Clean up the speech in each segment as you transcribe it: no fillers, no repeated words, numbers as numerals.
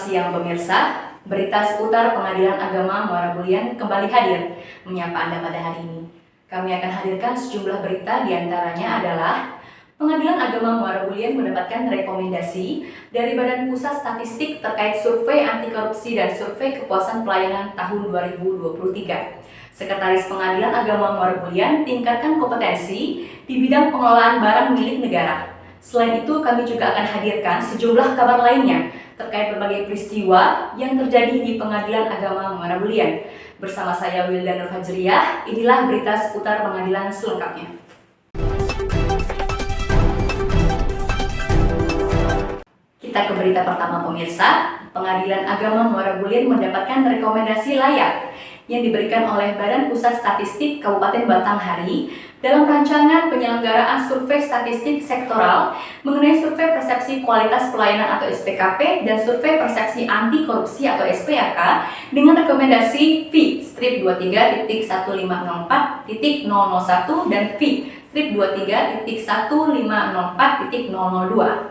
siang pemirsa, berita seputar Pengadilan Agama Muara Bulyan kembali hadir menyapa Anda pada hari ini. Kami akan hadirkan sejumlah berita, diantaranya adalah Pengadilan Agama Muara Bulyan mendapatkan rekomendasi dari Badan Pusat Statistik terkait survei anti korupsi dan survei kepuasan pelayanan tahun 2023. Sekretaris Pengadilan Agama Muara Bulyan tingkatkan kompetensi di bidang pengelolaan barang milik negara. Selain itu, kami juga akan hadirkan sejumlah kabar lainnya terkait berbagai peristiwa yang terjadi di Pengadilan Agama Muara Bulyan. Bersama saya Wilda Nur Fajriyah, inilah berita seputar pengadilan selengkapnya. Kita ke berita pertama pemirsa. Pengadilan Agama Muara Bulyan mendapatkan rekomendasi layak yang diberikan oleh Badan Pusat Statistik Kabupaten Batanghari dalam rancangan penyelenggaraan survei statistik sektoral mengenai survei persepsi kualitas pelayanan atau SPKP dan survei persepsi anti korupsi atau SPAK dengan rekomendasi V-23.1504.001 dan V-23.1504.002.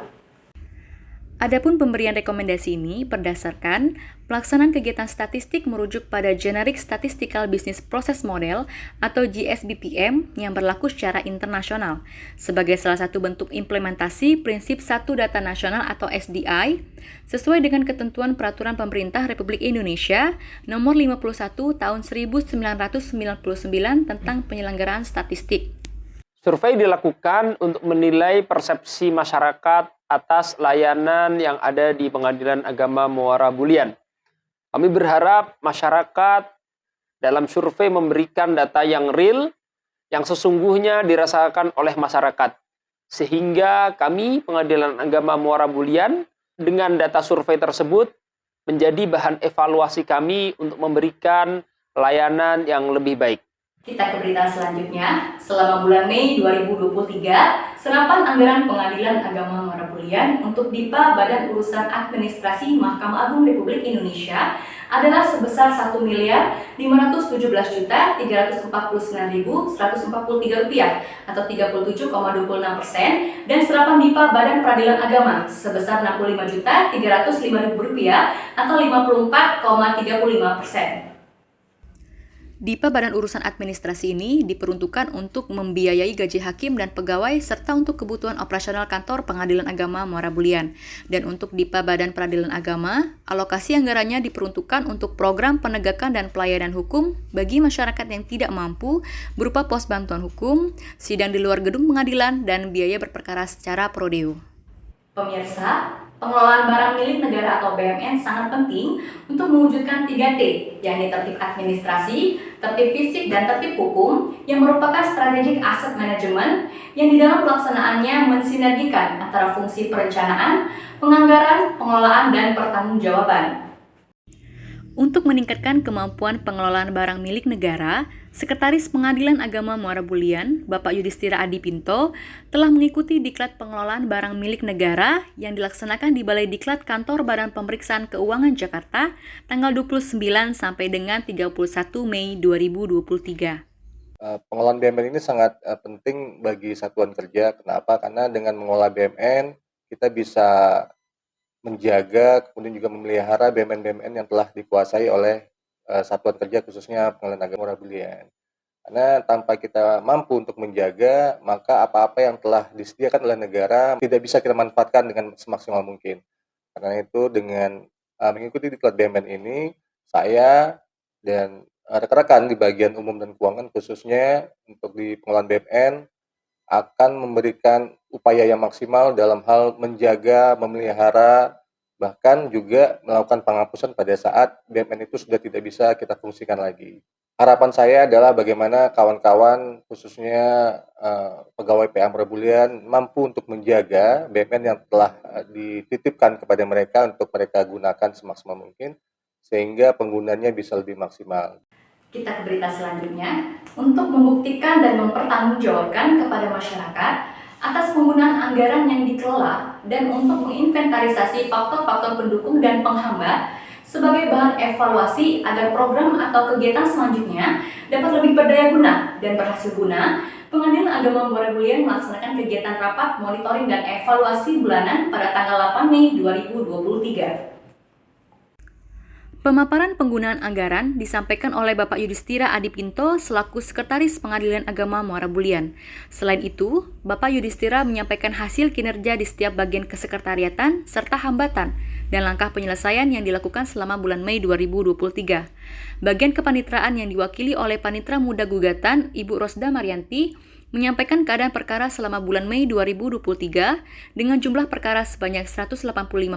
Adapun pemberian rekomendasi ini berdasarkan pelaksanaan kegiatan statistik merujuk pada Generic Statistical Business Process Model atau GSBPM yang berlaku secara internasional sebagai salah satu bentuk implementasi prinsip Satu Data Nasional atau SDI sesuai dengan ketentuan Peraturan Pemerintah Republik Indonesia Nomor 51 Tahun 1999 tentang penyelenggaraan statistik. Survei dilakukan untuk menilai persepsi masyarakat atas layanan yang ada di Pengadilan Agama Muara Bulyan. Kami berharap masyarakat dalam survei memberikan data yang real, yang sesungguhnya dirasakan oleh masyarakat. Sehingga kami, Pengadilan Agama Muara Bulyan, dengan data survei tersebut, menjadi bahan evaluasi kami untuk memberikan layanan yang lebih baik. Kita ke berita selanjutnya. Selama bulan Mei 2023, serapan anggaran Pengadilan Agama Muara Bulyan untuk DIPA Badan Urusan Administrasi Mahkamah Agung Republik Indonesia adalah sebesar Rp1.349.143 atau 37,26%, dan serapan DIPA Badan Peradilan Agama sebesar Rp65.305.000 atau 54,35%. DIPA Badan Urusan Administrasi ini diperuntukkan untuk membiayai gaji hakim dan pegawai serta untuk kebutuhan operasional kantor Pengadilan Agama Muara Bulyan. Dan untuk DIPA Badan Peradilan Agama, alokasi anggarannya diperuntukkan untuk program penegakan dan pelayanan hukum bagi masyarakat yang tidak mampu berupa pos bantuan hukum, sidang di luar gedung pengadilan, dan biaya berperkara secara prodeo. Pemirsa, pengelolaan barang milik negara atau BUMN sangat penting untuk mewujudkan 3T, yakni tertib administrasi, tertib fisik, dan tertib hukum, yang merupakan strategic asset management yang di dalam pelaksanaannya mensinergikan antara fungsi perencanaan, penganggaran, pengelolaan, dan pertanggungjawaban. Untuk meningkatkan kemampuan pengelolaan barang milik negara, Sekretaris Pengadilan Agama Muara Bulyan, Bapak Yudhistira Adipinto, telah mengikuti Diklat Pengelolaan Barang Milik Negara yang dilaksanakan di Balai Diklat Kantor Badan Pemeriksaan Keuangan Jakarta tanggal 29 sampai dengan 31 Mei 2023. Pengelolaan BUMN ini sangat penting bagi satuan kerja. Kenapa? Karena dengan mengelola BUMN, kita bisa menjaga, kemudian juga memelihara BUMN-BUMN yang telah dikuasai oleh satuan kerja, khususnya Pengadilan Agama Muara Bulyan. Karena tanpa kita mampu untuk menjaga, maka apa-apa yang telah disediakan oleh negara tidak bisa kita manfaatkan dengan semaksimal mungkin. Karena itu dengan mengikuti diklat BUMN ini, saya dan rekan-rekan di bagian umum dan keuangan, khususnya untuk di pengelolaan BUMN, akan memberikan upaya yang maksimal dalam hal menjaga, memelihara, bahkan juga melakukan penghapusan pada saat BUMN itu sudah tidak bisa kita fungsikan lagi. Harapan saya adalah bagaimana kawan-kawan, khususnya pegawai PA Muara Bulyan, mampu untuk menjaga BUMN yang telah dititipkan kepada mereka untuk mereka gunakan semaksimal mungkin, sehingga penggunaannya bisa lebih maksimal. Kita ke berita selanjutnya. Untuk membuktikan dan mempertanggungjawabkan kepada masyarakat atas penggunaan anggaran yang dikelola dan untuk menginventarisasi faktor-faktor pendukung dan penghambat sebagai bahan evaluasi agar program atau kegiatan selanjutnya dapat lebih berdaya guna dan berhasil guna, Pengadilan Agama Muara Bulyan melaksanakan kegiatan rapat monitoring dan evaluasi bulanan pada tanggal 8 Mei 2023. Pemaparan penggunaan anggaran disampaikan oleh Bapak Yudhistira Adipinto selaku Sekretaris Pengadilan Agama Muara Bulian. Selain itu, Bapak Yudhistira menyampaikan hasil kinerja di setiap bagian kesekretariatan serta hambatan dan langkah penyelesaian yang dilakukan selama bulan Mei 2023. Bagian kepanitraan yang diwakili oleh Panitra Muda Gugatan Ibu Rosda Marianti menyampaikan keadaan perkara selama bulan Mei 2023 dengan jumlah perkara sebanyak 185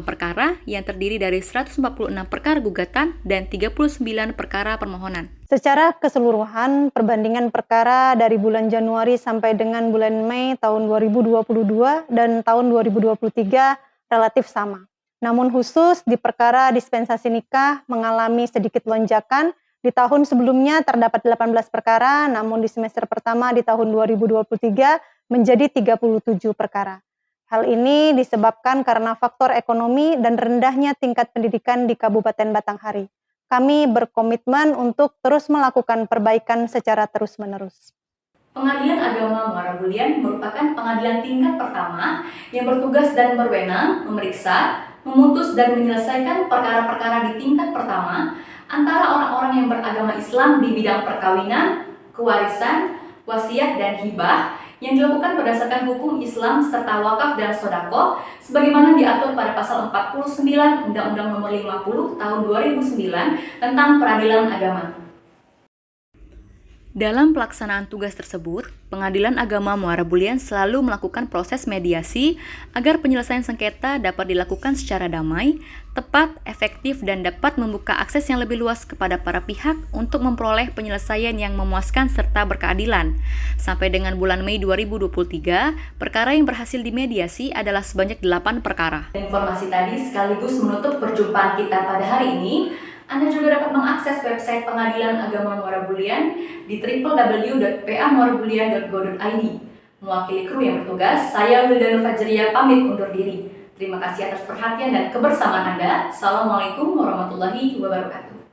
perkara yang terdiri dari 146 perkara gugatan dan 39 perkara permohonan. Secara keseluruhan, perbandingan perkara dari bulan Januari sampai dengan bulan Mei tahun 2022 dan tahun 2023 relatif sama. Namun khusus di perkara dispensasi nikah mengalami sedikit lonjakan. Di tahun sebelumnya terdapat 18 perkara, namun di semester pertama di tahun 2023 menjadi 37 perkara. Hal ini disebabkan karena faktor ekonomi dan rendahnya tingkat pendidikan di Kabupaten Batanghari. Kami berkomitmen untuk terus melakukan perbaikan secara terus-menerus. Pengadilan Agama Muara Bulian merupakan pengadilan tingkat pertama yang bertugas dan berwenang memeriksa, memutus dan menyelesaikan perkara-perkara di tingkat pertama antara orang-orang yang beragama Islam di bidang perkawinan, kewarisan, wasiat dan hibah yang dilakukan berdasarkan hukum Islam serta wakaf dan sodako sebagaimana diatur pada pasal 49 Undang-Undang Nomor 50 Tahun 2009 tentang Peradilan Agama. Dalam pelaksanaan tugas tersebut, Pengadilan Agama Muara Bulian selalu melakukan proses mediasi agar penyelesaian sengketa dapat dilakukan secara damai, tepat, efektif, dan dapat membuka akses yang lebih luas kepada para pihak untuk memperoleh penyelesaian yang memuaskan serta berkeadilan. Sampai dengan bulan Mei 2023, perkara yang berhasil dimediasi adalah sebanyak 8 perkara. Informasi tadi sekaligus menutup perjumpaan kita pada hari ini. Anda juga dapat mengakses website Pengadilan Agama Muara Bulian di www.pamuarabulian.go.id. Mewakili kru yang bertugas, saya Wildana Fajriya pamit undur diri. Terima kasih atas perhatian dan kebersamaan Anda. Assalamualaikum warahmatullahi wabarakatuh.